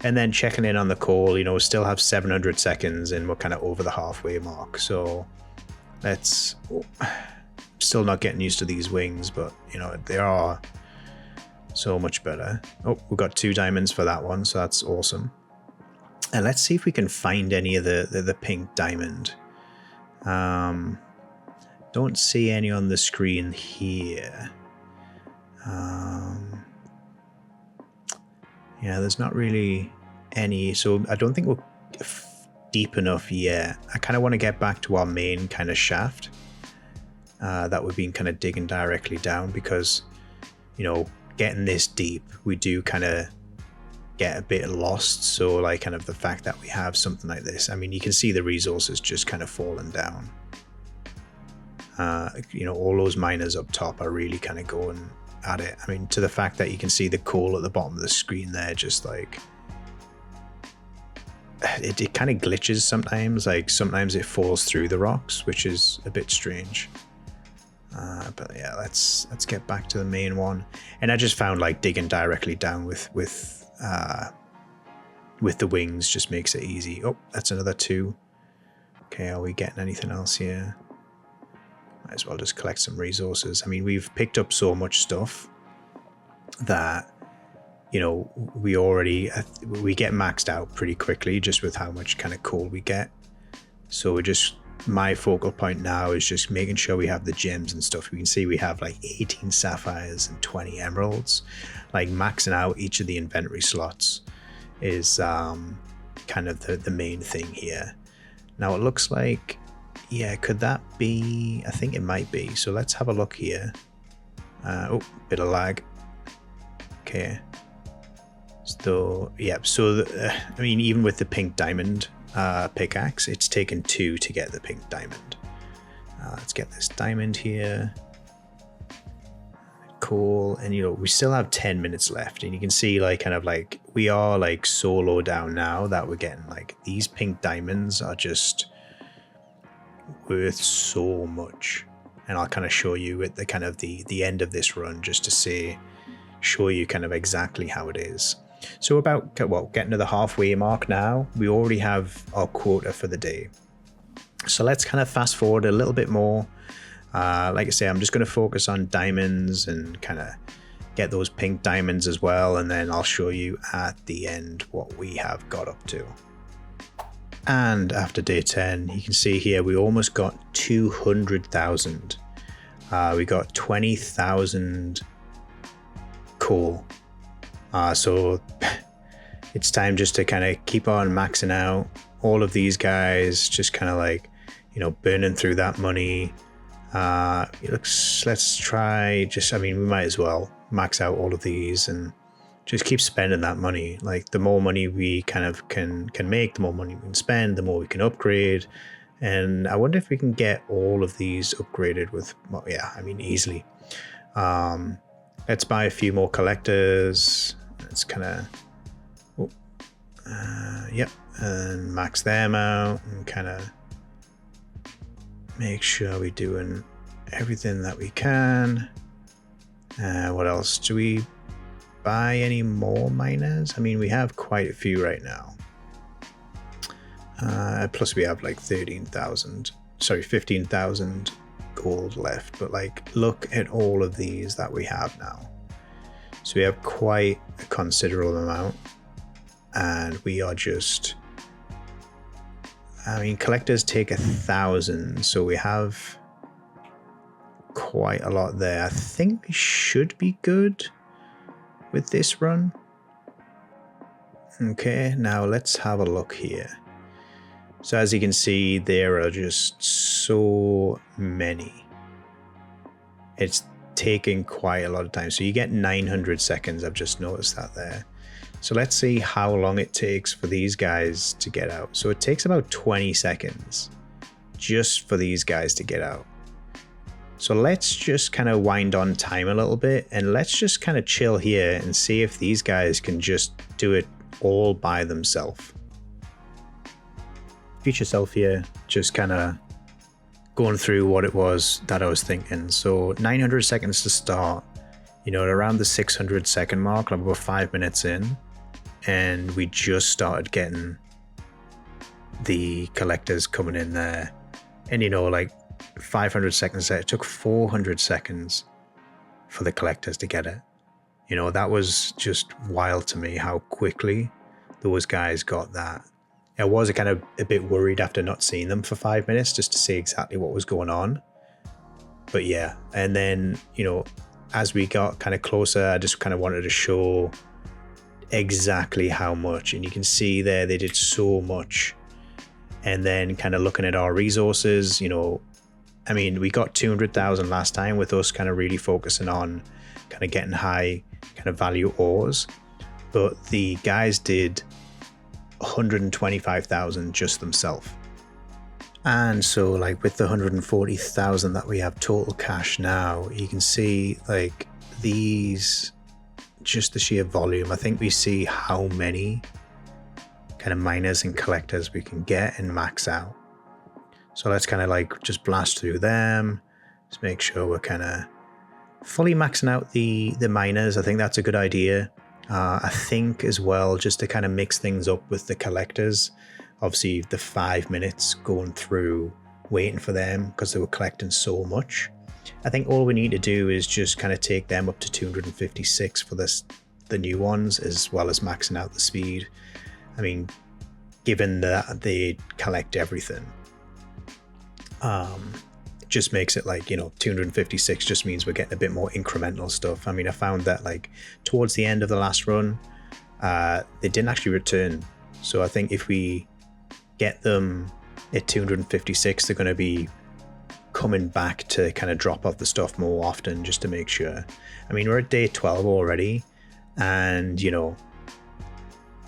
S1: And then checking in on the coal, you know, still have 700 seconds, and we're kind of over the halfway mark. So let's, still not getting used to these wings, but you know, they are so much better. Oh, we've got 2 diamonds for that one, so that's awesome. And let's see if we can find any of the pink diamond. Don't see any on the screen here. Yeah, there's not really any, so I don't think we're deep enough yet. I kind of want to get back to our main kind of shaft that we've been kind of digging directly down, because, you know, getting this deep, we do kind of get a bit lost. So like kind of the fact that we have something like this, I mean, you can see the resources just kind of falling down. You know, all those miners up top are really kind of going at it. I mean, to the fact that you can see the coal at the bottom of the screen there, just like it kind of glitches sometimes. Like sometimes it falls through the rocks, which is a bit strange. But yeah, let's get back to the main one. And I just found like digging directly down with the wings just makes it easy. Oh, that's another 2. Okay, are we getting anything else here? Might as well just collect some resources. I mean, we've picked up so much stuff that you know, we get maxed out pretty quickly just with how much kind of coal we get. So my focal point now is just making sure we have the gems and stuff. We can see we have like 18 sapphires and 20 emeralds. Like maxing out each of the inventory slots is kind of the main thing here. Now it looks like, yeah, could that be? I think it might be. So let's have a look here. Oh, bit of lag. Okay. So yeah, I mean, even with the pink diamond pickaxe, it's taken 2 to get the pink diamond. Let's get this diamond here. Cool. And you know, we still have 10 minutes left, and you can see like kind of like we are like so low down now that we're getting like these pink diamonds are just worth so much. And I'll kind of show you at the kind of the end of this run just to show you kind of exactly how it is. So about, well, getting to the halfway mark now, we already have our quota for the day. So let's kind of fast forward a little bit more. Like I say, I'm just going to focus on diamonds and kind of get those pink diamonds as well. And then I'll show you at the end what we have got up to. And after day 10, you can see here, we almost got 200,000. We got 20,000 coal. So it's time just to kind of keep on maxing out all of these guys, just kind of like, you know, burning through that money. Let's try I mean, we might as well max out all of these and just keep spending that money. Like the more money we kind of can make, the more money we can spend, the more we can upgrade. And I wonder if we can get all of these upgraded with, well, yeah, I mean, easily. Let's buy a few more collectors. Let's kind of, yep, and max them out and kind of make sure we're doing everything that we can. What else? Do we buy any more miners? I mean, we have quite a few right now. Plus we have like 15,000 gold left. But like, look at all of these that we have now. So we have quite a considerable amount, and we are just, I mean, collectors take 1,000, so we have quite a lot there. I think we should be good with this run. Okay, now let's have a look here. So as you can see, there are just so many. It's taking quite a lot of time. So you get 900 seconds. I've just noticed that there. So let's see how long it takes for these guys to get out. So it takes about 20 seconds just for these guys to get out. So let's just kind of wind on time a little bit, and let's just kind of chill here and see if these guys can just do it all by themselves. Future self here, just kind of going through what it was that I was thinking. So 900 seconds to start, you know, at around the 600 second mark, like we're 5 minutes in, and we just started getting the collectors coming in there. And you know, like 500 seconds there, it took 400 seconds for the collectors to get it. You know, that was just wild to me how quickly those guys got that. I was kind of a bit worried after not seeing them for 5 minutes just to see exactly what was going on. But yeah, and then, you know, as we got kind of closer, I just kind of wanted to show exactly how much. And you can see there, they did so much. And then kind of looking at our resources, you know, I mean, we got 200,000 last time with us kind of really focusing on kind of getting high kind of value ores. But the guys did 125,000 just themselves. And so like with the 140,000 that we have total cash now, you can see like these, just the sheer volume. I think we see how many kind of miners and collectors we can get and max out. So let's kind of like just blast through them. Just make sure we're kind of fully maxing out the miners. I think that's a good idea. I think as well, just to kind of mix things up with the collectors, obviously the 5 minutes going through waiting for them because they were collecting so much. I think all we need to do is just kind of take them up to 256 for this the new ones, as well as maxing out the speed. I mean, given that they collect everything, it just makes it like, 256 just means we're getting a bit more incremental stuff. I mean, I found that like towards the end of the last run, they didn't actually return. So I think if we get them at 256, they're going to be coming back to kind of drop off the stuff more often, just to make sure. I mean, we're at day 12 already, and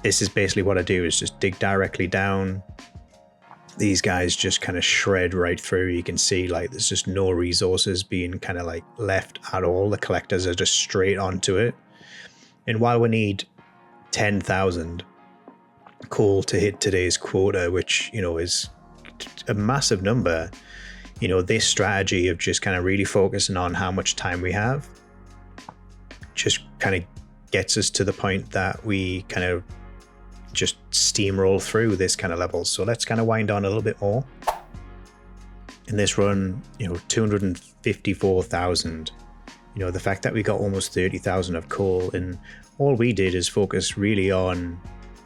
S1: this is basically what I do, is just dig directly down. These guys just kind of shred right through. You can see like there's just no resources being kind of like left at all. The collectors are just straight onto it. And while we need 10,000 coal to hit today's quota, which is a massive number, this strategy of just kind of really focusing on how much time we have just kind of gets us to the point that we kind of just steamroll through this kind of level. So let's kind of wind on a little bit more. In this run, 254,000. The fact that we got almost 30,000 of coal, and all we did is focus really on,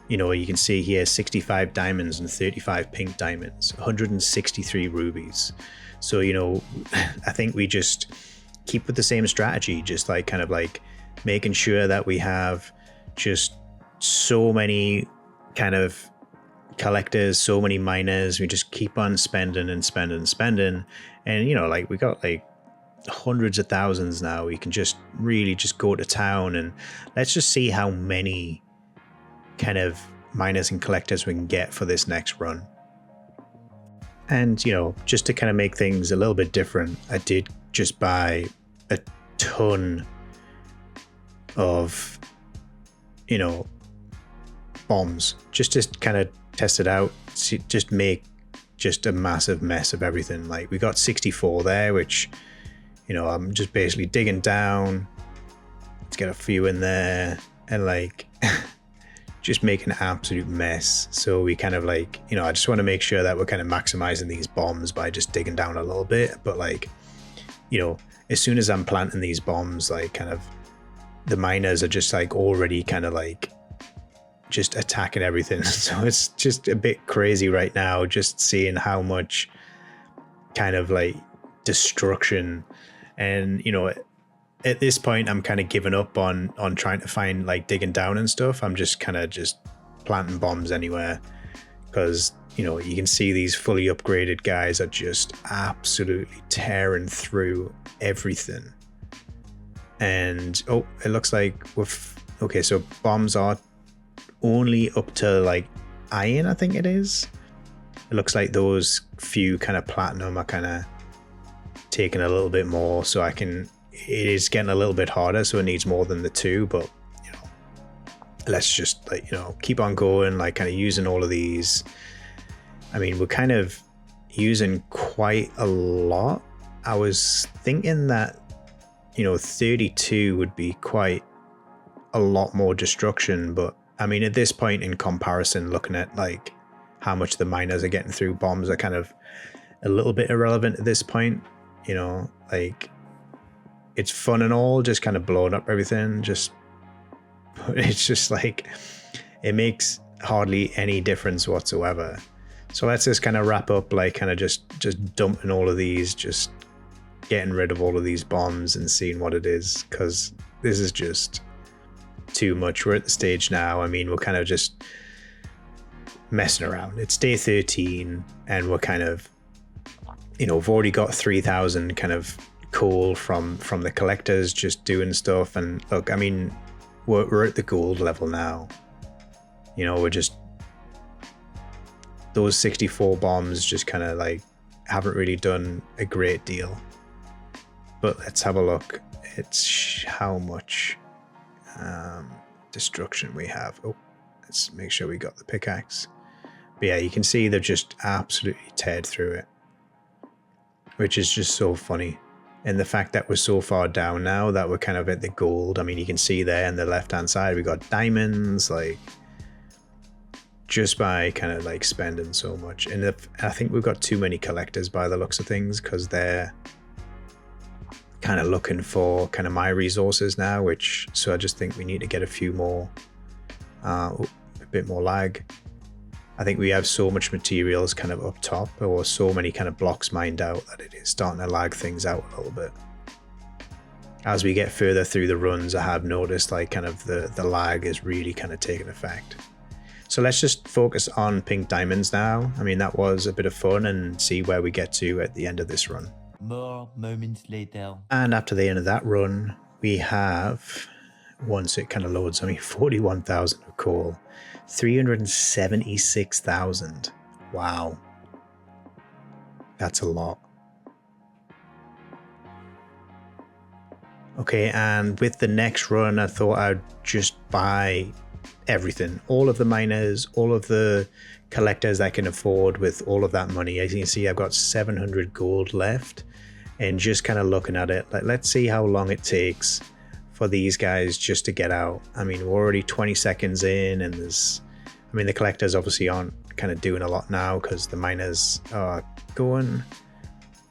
S1: you can see here 65 diamonds and 35 pink diamonds, 163 rubies. So, I think we just keep with the same strategy, just like kind of like making sure that we have just so many kind of collectors, so many miners. We just keep on spending and spending and spending. And, like we got like hundreds of thousands now. We can just really just go to town, and let's just see how many kind of miners and collectors we can get for this next run. And, just to kind of make things a little bit different, I did just buy a ton of, bombs, just to kind of test it out, just make just a massive mess of everything. Like we got 64 there, which, I'm just basically digging down. Let's get a few in there and like just make an absolute mess. So we kind of like, I just want to make sure that we're kind of maximizing these bombs by just digging down a little bit. But like, as soon as I'm planting these bombs, like kind of the miners are just like already kind of like just attacking everything. So it's just a bit crazy right now, just seeing how much kind of like destruction. And at this point I'm kind of giving up on trying to find like digging down and stuff. I'm just kind of just planting bombs anywhere, because you can see these fully upgraded guys are just absolutely tearing through everything. And it looks like okay, so bombs are only up to like iron, I think it is. It looks like those few kind of platinum are kind of taking a little bit more, so it is getting a little bit harder, so it needs more than the two. But let's just like keep on going, like kind of using all of these. I mean, we're kind of using quite a lot. I was thinking that 32 would be quite a lot more destruction, but I mean, at this point in comparison, looking at like how much the miners are getting through, bombs are kind of a little bit irrelevant at this point. Like it's fun and all, just kind of blowing up everything, but it's just like it makes hardly any difference whatsoever. So let's just kind of wrap up, like kind of just dumping all of these, just getting rid of all of these bombs and seeing what it is, because this is just too much. We're at the stage now, I mean, we're kind of just messing around. It's day 13 and we're kind of, we've already got 3,000 kind of coal from the collectors, just doing stuff. And look, I mean, we're at the gold level now. We're just, those 64 bombs just kind of like haven't really done a great deal. But let's have a look. It's how much destruction we have. Let's make sure we got the pickaxe. But yeah, you can see they've just absolutely teared through it, which is just so funny. And the fact that we're so far down now that we're kind of at the gold. I mean, you can see there on the left hand side we got diamonds, like just by kind of like spending so much. And I think we've got too many collectors by the looks of things, because they're kind of looking for kind of my resources now, so I just think we need to get a few more, a bit more lag. I think we have so much materials kind of up top, or so many kind of blocks mined out, that it is starting to lag things out a little bit. As we get further through the runs, I have noticed like kind of the lag is really kind of taking effect. So let's just focus on pink diamonds now. I mean, that was a bit of fun, and see where we get to at the end of this run.
S2: More moments later.
S1: And after the end of that run, we have, once it kind of loads, I mean, 41,000 of coal, 376,000. Wow. That's a lot. Okay, and with the next run, I thought I'd just buy everything. All of the miners, all of the collectors I can afford with all of that money. As you can see, I've got 700 gold left. And just kind of looking at it, like, let's see how long it takes for these guys just to get out. I mean, we're already 20 seconds in, and the collectors obviously aren't kind of doing a lot now because the miners are going.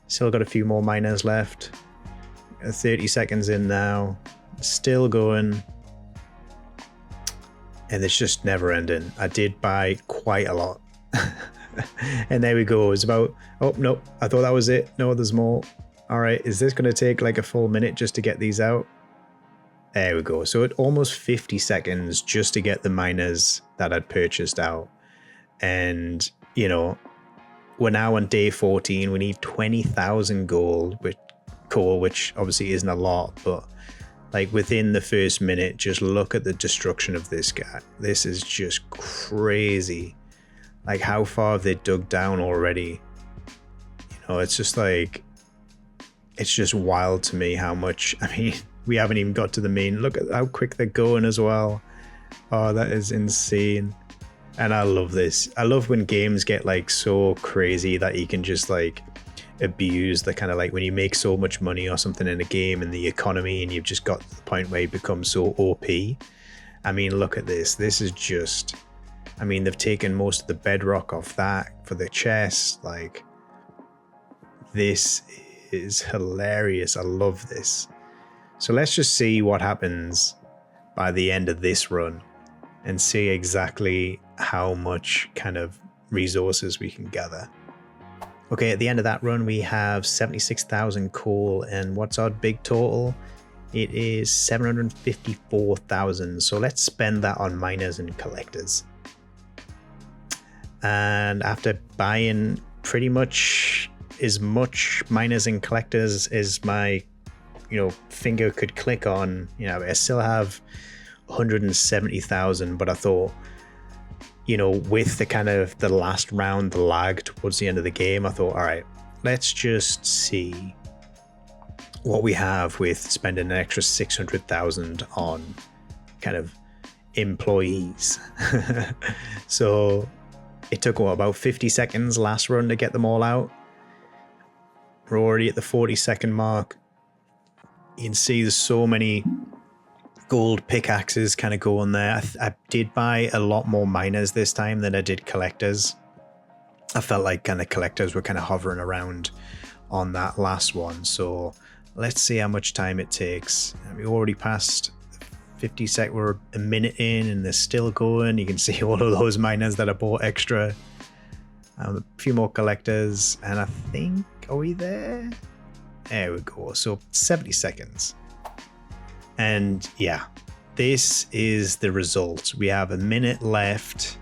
S1: Still got a few more miners left. 30 seconds in now, still going, and it's just never ending. I did buy quite a lot. And there we go. It's about, oh no, I thought that was it. No, there's more. All right, is this going to take like a full minute just to get these out? There we go. So at almost 50 seconds just to get the miners that I'd purchased out. And, you know, we're now on day 14. We need 20,000 gold with coal, which obviously isn't a lot, but like within the first minute, just look at the destruction of this guy. This is just crazy. Like, how far have they dug down already? You know, it's just like, it's just wild to me how much. I mean, we haven't even got to the main. Look at how quick they're going as well. Oh, that is insane. And I love this. I love when games get like so crazy that you can just like abuse the kind of, like, when you make so much money or something in a game and the economy, and you've just got to the point where you become so OP. I mean, look at this. This is just, I mean, they've taken most of the bedrock off that for the chest. Like, this is hilarious. I love this. So let's just see what happens by the end of this run and see exactly how much kind of resources we can gather. Okay, at the end of that run, we have 76,000 coal, and what's our big total? It is 754,000. So let's spend that on miners and collectors. And after buying pretty much as much miners and collectors as my, you know, finger could click on, you know, I still have 170,000, but I thought, you know, with the kind of the last round, the lag towards the end of the game, I thought, all right, let's just see what we have with spending an extra 600,000 on kind of employees. So it took about 50 seconds last run to get them all out. We're already at the 40-second mark. You can see there's so many gold pickaxes kind of going there. I did buy a lot more miners this time than I did collectors. I felt like kind of collectors were kind of hovering around on that last one. So let's see how much time it takes. We already passed 50 seconds. We're a minute in and they're still going. You can see all of those miners that I bought extra. A few more collectors, and I think, are we there? There we go. So 70 seconds. And yeah, this is the result. We have a minute left.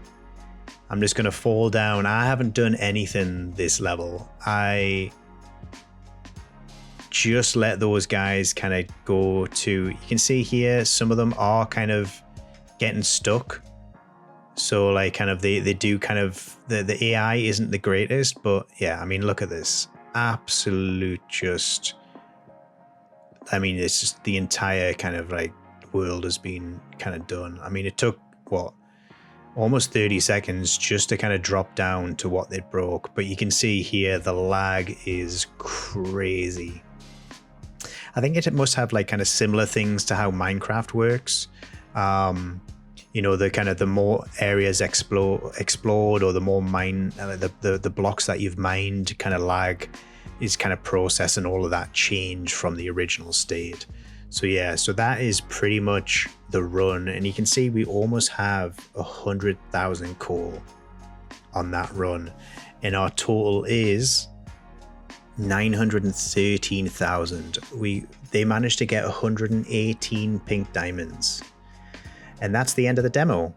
S1: I'm just going to fall down. I haven't done anything this level. I just let those guys kind of go to, you can see here, some of them are kind of getting stuck. So like kind of they do kind of, the AI isn't the greatest, but yeah, I mean, look at this. Absolute just, I mean, it's just the entire kind of like world has been kind of done. I mean, it took what, almost 30 seconds just to kind of drop down to what they broke. But you can see here, the lag is crazy. I think it must have like kind of similar things to how Minecraft works. You know, the kind of the more areas explored or the more the blocks that you've mined kind of lag is kind of processing all of that change from the original state. So yeah, so that is pretty much the run, and you can see we almost have 100,000 coal on that run, and our total is 913,000. They managed to get 118 pink diamonds, and that's the end of the demo.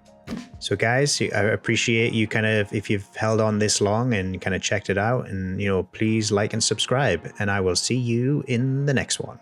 S1: So guys, I appreciate you kind of, if you've held on this long and kind of checked it out, and please like and subscribe, and I will see you in the next one.